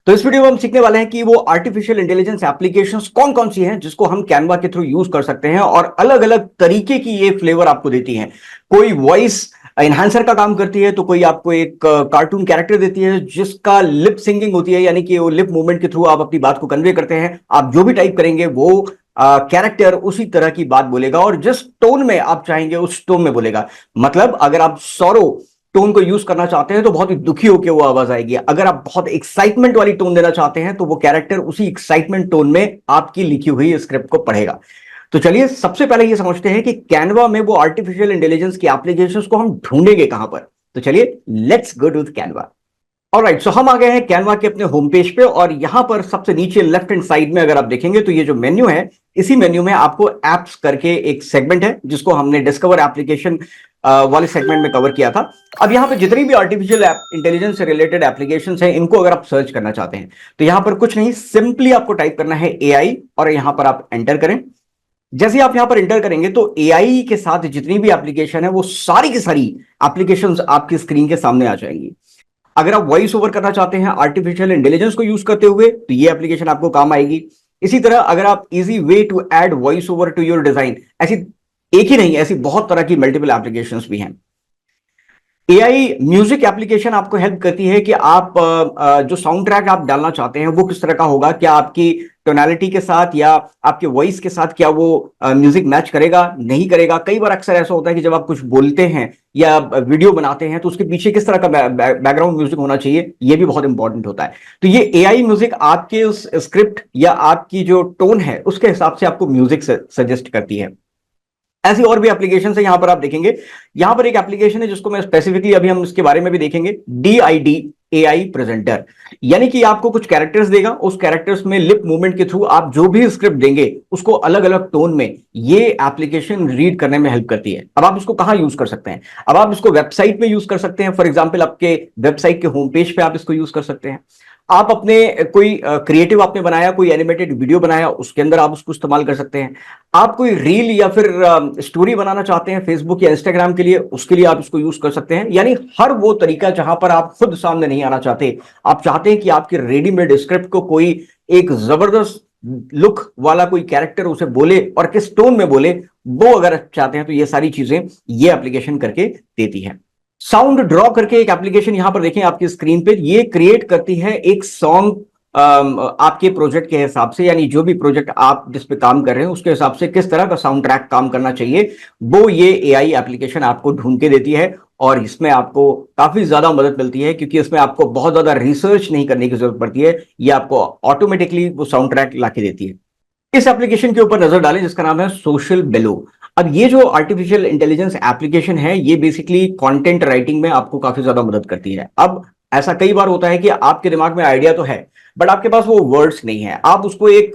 तो इस वीडियो में हम सीखने वाले हैं कि वो आर्टिफिशियल इंटेलिजेंस एप्लीकेशंस कौन कौन सी हैं जिसको हम कैनवा के थ्रू यूज कर सकते हैं और अलग अलग तरीके की ये फ्लेवर आपको देती हैं। कोई वॉइस एनहांसर का काम करती है, तो कोई आपको एक कार्टून कैरेक्टर देती है जिसका लिप सिंगिंग होती है, यानी कि वो लिप मूवमेंट के थ्रू आप अपनी बात को कन्वे करते हैं। आप जो भी टाइप करेंगे वो कैरेक्टर उसी तरह की बात बोलेगा और जिस टोन में आप चाहेंगे उस टोन में बोलेगा। मतलब अगर आप सौरो टोन को यूज करना चाहते हैं तो बहुत ही दुखी होकर वो आवाज आएगी। अगर आप बहुत एक्साइटमेंट वाली टोन देना चाहते हैं तो वो कैरेक्टर उसी एक्साइटमेंट टोन में आपकी लिखी हुई स्क्रिप्ट को पढ़ेगा। तो चलिए सबसे पहले ये समझते हैं कि कैनवा में वो आर्टिफिशियल इंटेलिजेंस की एप्लीकेशंस को हम ढूंढेंगे कहां पर। तो चलिए let's go to Canva. Alright, so हम आ गए हैं कैनवा के अपने होम पेज पे और यहां पर सबसे नीचे लेफ्ट हैंड साइड में अगर आप देखेंगे तो ये जो मेन्यू है, इसी मेन्यू में आपको एप्स करके एक सेगमेंट है जिसको हमने डिस्कवर एप्लीकेशन वाले सेगमेंट में कवर किया था। अब यहां पे जितनी भी आर्टिफिशियल इंटेलिजेंस से रिलेटेड एप्लीकेशंस हैं, इनको अगर आप सर्च करना चाहते हैं तो यहां पर कुछ नहीं, सिंपली आपको टाइप करना है एआई और यहां पर आप एंटर करें। जैसे आप यहां पर एंटर करेंगे तो एआई के साथ जितनी भी एप्लीकेशन है वो सारी की सारी एप्लीकेशंस आपकी स्क्रीन के सामने आ जाएंगी। अगर आप वॉइस ओवर करना चाहते हैं आर्टिफिशियल इंटेलिजेंस को यूज करते हुए तो ये एप्लीकेशन आपको काम आएगी। इसी तरह अगर आप easy way to add voice over to your design, ऐसी एक ही नहीं, ऐसी बहुत तरह की मल्टीपल एप्लीकेशंस भी हैं। एआई म्यूजिक एप्लीकेशन आपको हेल्प करती है कि आप जो साउंड ट्रैक आप डालना चाहते हैं वो किस तरह का होगा, क्या आपकी टोनालिटी के साथ या आपके वॉइस के साथ क्या वो म्यूजिक मैच करेगा, नहीं करेगा। कई बार अक्सर ऐसा होता है कि जब आप कुछ बोलते हैं या वीडियो बनाते हैं तो उसके पीछे किस तरह का बैकग्राउंड म्यूजिक होना चाहिए, ये भी बहुत इंपॉर्टेंट होता है। तो ये एआई म्यूजिक आपके उस स्क्रिप्ट या आपकी जो टोन है उसके हिसाब से आपको म्यूजिक सजेस्ट करती है। ऐसी और भी एप्लीकेशन है, यहां पर आप देखेंगे, यहां पर एक एप्लीकेशन है जिसको मैं स्पेसिफिकली अभी हम इसके बारे में भी देखेंगे, DID AI प्रेजेंटर। यानी कि आपको कुछ कैरेक्टर्स देगा, उस कैरेक्टर्स में लिप मूवमेंट के थ्रू आप जो भी स्क्रिप्ट देंगे उसको अलग अलग टोन में ये एप्लीकेशन रीड करने में हेल्प करती है। अब आप इसको कहां यूज कर सकते हैं? अब आप इसको वेबसाइट में यूज कर सकते हैं। फॉर एग्जाम्पल आपके वेबसाइट के होम पेज पे आप इसको यूज कर सकते हैं। आप अपने कोई क्रिएटिव आपने बनाया, कोई एनिमेटेड वीडियो बनाया, उसके अंदर आप उसको इस्तेमाल कर सकते हैं। आप कोई रील या फिर स्टोरी बनाना चाहते हैं फेसबुक या इंस्टाग्राम के लिए, उसके लिए आप इसको यूज कर सकते हैं। यानी हर वो तरीका जहां पर आप खुद सामने नहीं आना चाहते, आप चाहते हैं कि आपके रेडीमेड स्क्रिप्ट को कोई एक जबरदस्त लुक वाला कोई कैरेक्टर उसे बोले और किस टोन में बोले, वो अगर आप चाहते हैं तो ये सारी चीजें ये एप्लीकेशन करके देती है। साउंड ड्रॉ करके एक एप्लीकेशन यहां पर देखें आपकी स्क्रीन पे, ये क्रिएट करती है एक सॉन्ग आपके प्रोजेक्ट के हिसाब से, यानी जो भी प्रोजेक्ट आप जिस पे काम कर रहे हैं उसके हिसाब से किस तरह का साउंड ट्रैक काम करना चाहिए, वो ये एआई एप्लीकेशन आपको ढूंढ के देती है। और इसमें आपको काफी ज्यादा मदद मिलती है क्योंकि इसमें आपको बहुत ज्यादा रिसर्च नहीं करने की जरूरत पड़ती है, ये आपको ऑटोमेटिकली वो साउंड ट्रैक लाके देती है। इस एप्लीकेशन के ऊपर नजर डालें जिसका नाम है सोशल बेलो। अब ये जो आर्टिफिशियल इंटेलिजेंस एप्लीकेशन है ये बेसिकली कंटेंट राइटिंग में आपको काफी ज्यादा मदद करती है। अब ऐसा कई बार होता है कि आपके दिमाग में आइडिया तो है बट आपके पास वो वर्ड्स नहीं है, आप उसको एक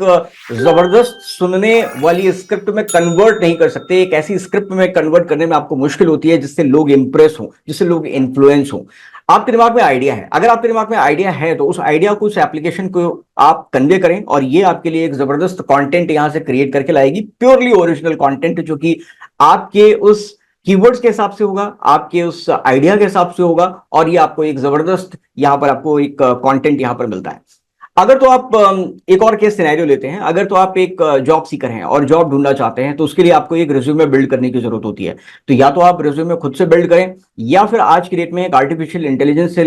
जबरदस्त सुनने वाली स्क्रिप्ट में कन्वर्ट नहीं कर सकते। एक ऐसी स्क्रिप्ट में कन्वर्ट करने में आपको मुश्किल होती है जिससे लोग इंप्रेस हो, जिससे लोग इन्फ्लुएंस हो। आपके दिमाग में आइडिया है, अगर आपके दिमाग में आइडिया है तो उस आइडिया को, उस एप्लीकेशन को आप कन्वे करें और ये आपके लिए एक जबरदस्त कंटेंट यहां से क्रिएट करके लाएगी, प्योरली ओरिजिनल कंटेंट जो कि आपके उस कीवर्ड्स के हिसाब से होगा, आपके उस आइडिया के हिसाब से होगा और ये आपको एक जबरदस्त यहां पर आपको एक कंटेंट यहां पर मिलता है। अगर तो आप एक और केस सिनेरियो लेते हैं, अगर तो आप एक जॉब सीकर हैं और जॉब ढूंढना चाहते हैं तो उसके लिए आपको एक रिज्यूमे बिल्ड करने की जरूरत होती है। तो या तो आप रिज्यूमे खुद से बिल्ड करें या फिर आज की डेट में एक आर्टिफिशियल इंटेलिजेंस से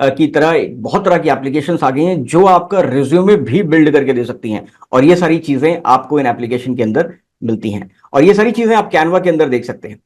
की तरह बहुत तरह की एप्लीकेशंस आ गई हैं जो आपका रिज्यूमे भी बिल्ड करके दे सकती हैं। और ये सारी चीजें आपको इन एप्लीकेशन के अंदर मिलती हैं और ये सारी चीजें आप कैनवा के अंदर देख सकते हैं।